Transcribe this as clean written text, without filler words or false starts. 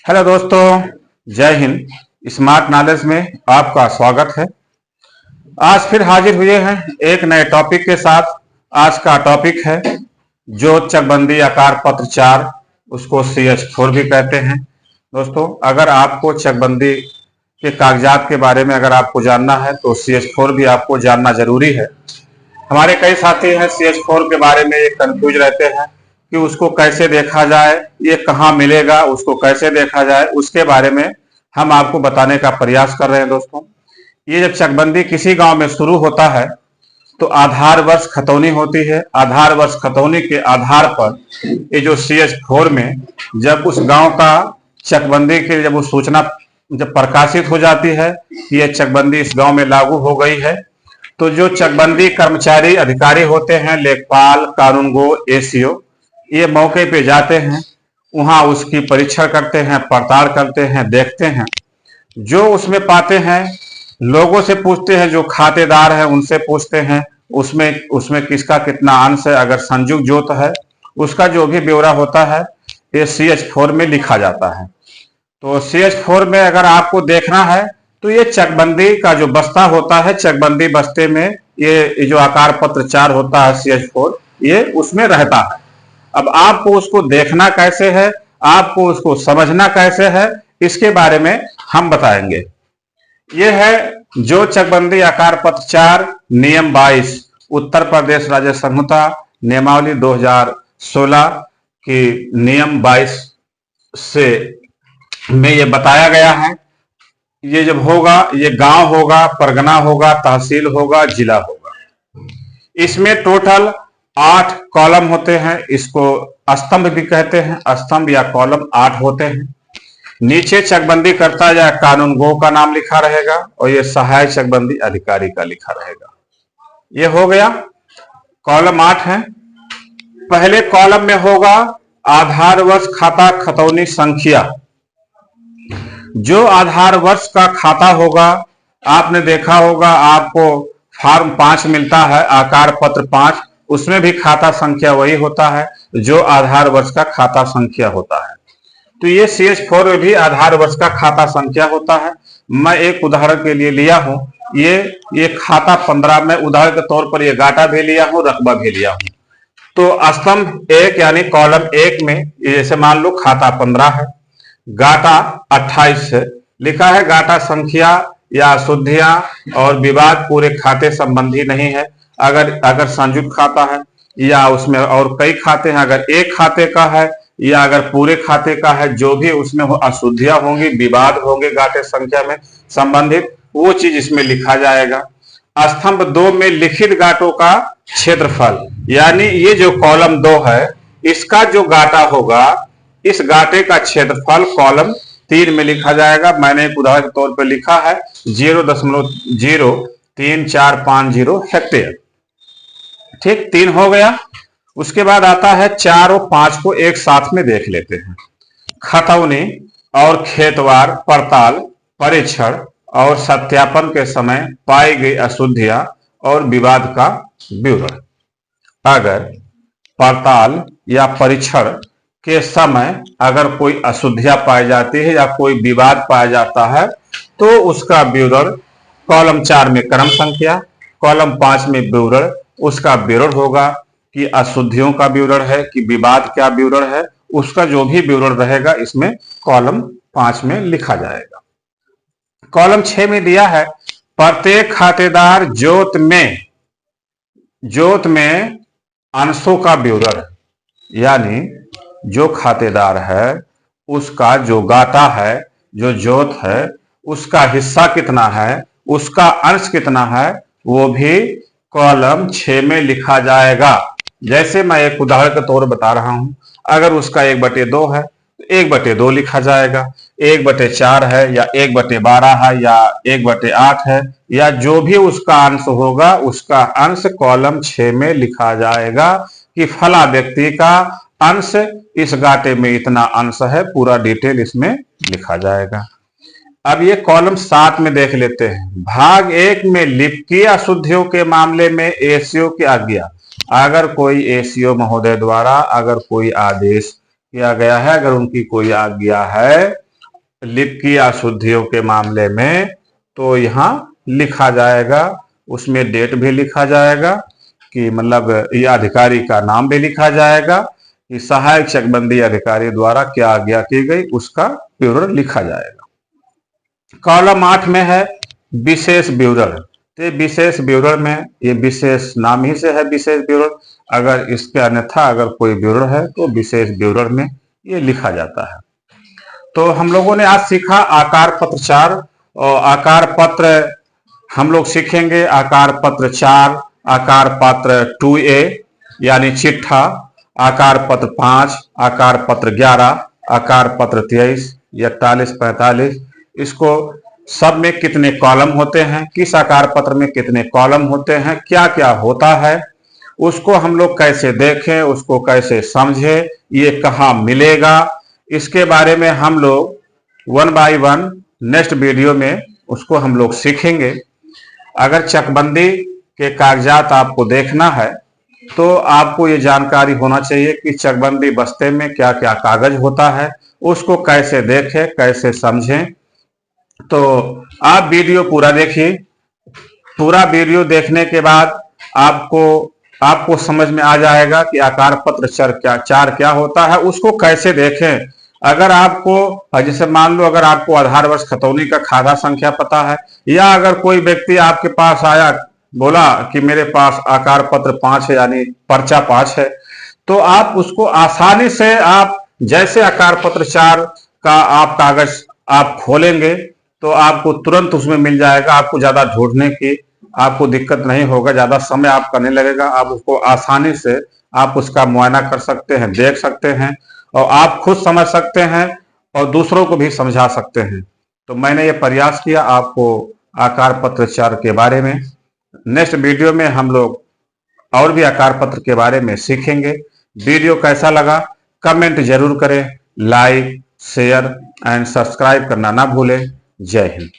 Hello दोस्तों, जय Hind. Smart knowledge में आपका स्वागत है। आज फिर हाजिर हुए हैं एक नए टॉपिक के साथ। आज का टॉपिक है ज्योत चकबंदी आकार पत्र 4, उसको CH4 भी कहते हैं। दोस्तों, अगर आपको चकबंदी के कागजात के बारे में अगर आपको जानना है तो CH4 भी आपको जानना जरूरी है। हमारे कई साथी हैं CH4 के बारे में ये कंफ्यूज रहते हैं कि उसको कैसे देखा जाए, ये कहाँ मिलेगा, उसको कैसे देखा जाए, उसके बारे में हम आपको बताने का प्रयास कर रहे हैं। दोस्तों, ये जब चकबंदी किसी गांव में शुरू होता है तो आधार वर्ष खतौनी होती है। आधार वर्ष खतौनी के आधार पर ये जो CH4 में जब उस गांव का चकबंदी की जब वो सूचना जब प्रकाशित हो जाती है कि यह चकबंदी इस गांव में लागू हो गई है, तो जो चकबंदी कर्मचारी अधिकारी होते हैं, लेखपाल, कानूनगो, ACO, ये मौके पे जाते हैं, वहां उसकी परीक्षण करते हैं, पड़ताल करते हैं, देखते हैं। जो उसमें पाते हैं, लोगों से पूछते हैं, जो खातेदार है उनसे पूछते हैं, उसमें उसमें किसका कितना अंश है। अगर संयुक्त जोत है, उसका जो भी ब्यौरा होता है ये CH4 में लिखा जाता है। तो CH4 में अगर आपको देखना है तो ये चकबंदी का जो बस्ता होता है, चकबंदी बस्ते में ये जो आकार पत्र 4 होता है CH4, ये उसमें रहता है। अब आपको उसको देखना कैसे है, आपको उसको समझना कैसे है, इसके बारे में हम बताएंगे। ये है जो चकबंदी आकार पत्र 4 नियम 22 उत्तर प्रदेश राज्य संहिता नियमावली 2016 की नियम 22 से में ये बताया गया है। ये जब होगा, ये गांव होगा, परगना होगा, तहसील होगा, जिला होगा। इसमें टोटल 8 कॉलम होते हैं। इसको स्तंभ भी कहते हैं। स्तंभ या कॉलम 8 होते हैं। नीचे चकबंदी करता या कानूनगो का नाम लिखा रहेगा और ये सहायक चकबंदी अधिकारी का लिखा रहेगा। ये हो गया, कॉलम 8 है। पहले कॉलम में होगा आधार वर्ष खाता खतौनी संख्या। जो आधार वर्ष का खाता होगा, आपने देखा होगा, आपको फॉर्म 5 मिलता है, आकार पत्र 5, उसमें भी खाता संख्या वही होता है जो आधार वर्ष का खाता संख्या होता है। तो ये CH4 में भी आधार वर्ष का खाता संख्या होता है। मैं एक उदाहरण के लिए लिया हूं, ये खाता 15 में उदाहरण के तौर पर ये गाटा भी लिया हूं, रकबा भी लिया हूं। तो स्तंभ 1 यानी कॉलम 1 में जैसे मान लो खाता 15 है, गाटा 28 है, लिखा है गाटा संख्या या अशुद्धियां और विवाद पूरे खाते संबंधी नहीं है। अगर संयुक्त खाता है या उसमें और कई खाते हैं, अगर एक खाते का है या अगर पूरे खाते का है, जो भी उसमें अशुद्धियां होंगी, विवाद होंगे गाटे संख्या में संबंधित, वो चीज इसमें लिखा जाएगा। स्तंभ 2 में लिखित गाटों का क्षेत्रफल, यानी ये जो कॉलम 2 है, इसका जो गाटा होगा, इस गाटे का क्षेत्रफल कॉलम 3 में लिखा जाएगा। मैंने एक उदाहरण के तौर पर लिखा है 0.03450 हेक्टेयर। ठीक, 3 हो गया। उसके बाद आता है 4 और 5 को एक साथ में देख लेते हैं। खतौनी और खेतवार पड़ताल, परीक्षण और सत्यापन के समय पाई गई अशुद्धियां और विवाद का विवरण। अगर पड़ताल या परीक्षण के समय अगर कोई अशुद्धियां पाई जाती है या कोई विवाद पाया जाता है तो उसका विवरण कॉलम 4 में क्रम संख्या, कॉलम 5 में विवरण, उसका विवरण होगा कि अशुद्धियों का विवरण है कि विवाद क्या विवरण है, उसका जो भी विवरण रहेगा इसमें कॉलम 5 में लिखा जाएगा। कॉलम 6 में दिया है प्रत्येक खातेदार जोत में अंशों का विवरण, यानी जो खातेदार है उसका जो गाटा है, जो जोत है, उसका हिस्सा कितना है, उसका अंश कितना है, वो भी कॉलम 6 में लिखा जाएगा। जैसे मैं एक उदाहरण के तौर बता रहा हूं, अगर उसका 1/2 है तो 1/2 लिखा जाएगा, 1/4 है या 1/12 है या 1/8 है, या जो भी उसका अंश होगा उसका अंश कॉलम 6 में लिखा जाएगा कि फला व्यक्ति का अंश इस गाटे में इतना अंश है, पूरा डिटेल इसमें लिखा जाएगा। अब ये कॉलम 7 में देख लेते हैं। भाग 1 में लिपिकीय अशुद्धियों के मामले में ACO की आज्ञा। अगर कोई ACO महोदय द्वारा अगर कोई आदेश किया गया है, अगर उनकी कोई आज्ञा है लिप की अशुद्धियों के मामले में, तो यहाँ लिखा जाएगा, उसमें डेट भी लिखा जाएगा कि मतलब ये अधिकारी का नाम भी लिखा जाएगा कि सहायक चकबंदी अधिकारी द्वारा क्या आज्ञा की गई, उसका विवरण लिखा जाएगा। कॉलम 8 में है विशेष विवरण। तो विशेष विवरण में ये विशेष नाम ही से है विशेष विवरण, अगर इसके अन्यथा अगर कोई विवरण है तो विशेष विवरण में ये लिखा जाता है। तो हम लोगों ने आज सीखा आकार पत्र 4, और आकार पत्र हम लोग सीखेंगे आकार पत्र 4, आकार पत्र 2A यानी चिट्ठा, आकार पत्र 5, आकार पत्र 11, आकार पत्र 23, 41, 45। इसको सब में कितने कॉलम होते हैं, किस आकार पत्र में कितने कॉलम होते हैं, क्या क्या होता है, उसको हम लोग कैसे देखें, उसको कैसे समझें, ये कहाँ मिलेगा, इसके बारे में हम लोग 1 बाय 1 नेक्स्ट वीडियो में उसको हम लोग सीखेंगे। अगर चकबंदी के कागजात आपको देखना है तो आपको ये जानकारी होना चाहिए कि चकबंदी बस्ते में क्या क्या कागज होता है, उसको कैसे देखें, कैसे समझें। तो आप वीडियो पूरा देखिए। पूरा वीडियो देखने के बाद आपको समझ में आ जाएगा कि आकार पत्र 4 क्या होता है, उसको कैसे देखें। अगर आपको जैसे मान लो अगर आपको आधार वर्ष खतौनी का खाता संख्या पता है, या अगर कोई व्यक्ति आपके पास आया बोला कि मेरे पास आकार पत्र 5 है यानी पर्चा 5 है, तो आप उसको आसानी से आप जैसे आकार पत्र 4 का आप कागज आप खोलेंगे तो आपको तुरंत उसमें मिल जाएगा। आपको ज्यादा ढूंढने की आपको दिक्कत नहीं होगा, ज्यादा समय आपका नहीं लगेगा। आप उसको आसानी से आप उसका मुआयना कर सकते हैं, देख सकते हैं, और आप खुद समझ सकते हैं और दूसरों को भी समझा सकते हैं। तो मैंने ये प्रयास किया आपको आकार पत्र 4 के बारे में। नेक्स्ट वीडियो में हम लोग और भी आकार पत्र के बारे में सीखेंगे। वीडियो कैसा लगा कमेंट जरूर करें, लाइक शेयर एंड सब्सक्राइब करना ना भूलें। जय हिंद।